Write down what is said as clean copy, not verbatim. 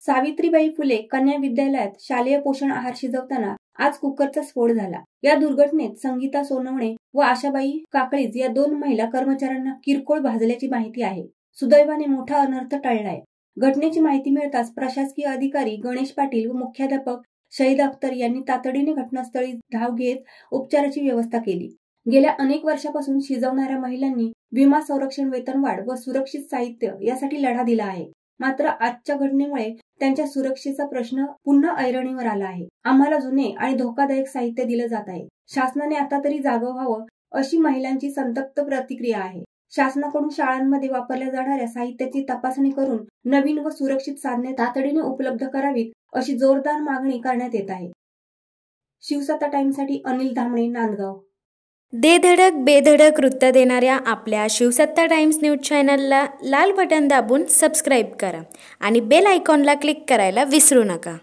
सावित्रीबाई फुले कन्या विद्यालयात शालेय पोषण आहार शिजवताना आज कुकरचा स्फोट झाला। या दुर्घटनेत संगीता सोनवणे व आशाबाई काकळीज या 2 महिला कर्मचाऱ्यांना किरकोळ भाजल्याची माहिती आहे। सुदैवाने मोठा अनर्थ टळलाय। घटनेची माहिती मिळताच प्रशासकीय अधिकारी गणेश पाटील व मुख्याध्यापक शहीद अख्तर यांनी तातडीने घटनास्थळी धाव घेत उपचाराची व्यवस्था केली। गेल्या अनेक वर्षापासून शिजवणाऱ्या महिलांनी विमा संरक्षण वेतनवाढ व सुरक्षित साहित्य यासाठी लढा दिला आहे। मात्र आजच्या घटनेमुळे त्यांच्या सुरक्षेचा प्रश्न पुन्हा ऐरणीवर आला आहे। आम्हाला जुने आणि धोकादायक साहित्य दिलं जात आहे। शासनाने आता तरी जागं व्हावं अशी महिलांची संतप्त प्रतिक्रिया आहे। शासनाकडून शाळांमध्ये वापरल्या जाणाऱ्या साहित्याची तपासणी करून नवीन व सुरक्षित साधने तातडीने उपलब्ध करावीत अशी जोरदार मागणी करण्यात येत आहे। शिवसत्ता टाइम्ससाठी अनिल धामणे, नांदगाव। धडक बेधडक वृत्त देणाऱ्या आपल्या शिवसत्ता टाइम्स न्यूज चॅनलला लाल बटन दाबून सबस्क्राईब करा आणि बेल आयकॉनला क्लिक करायला विसरू नका।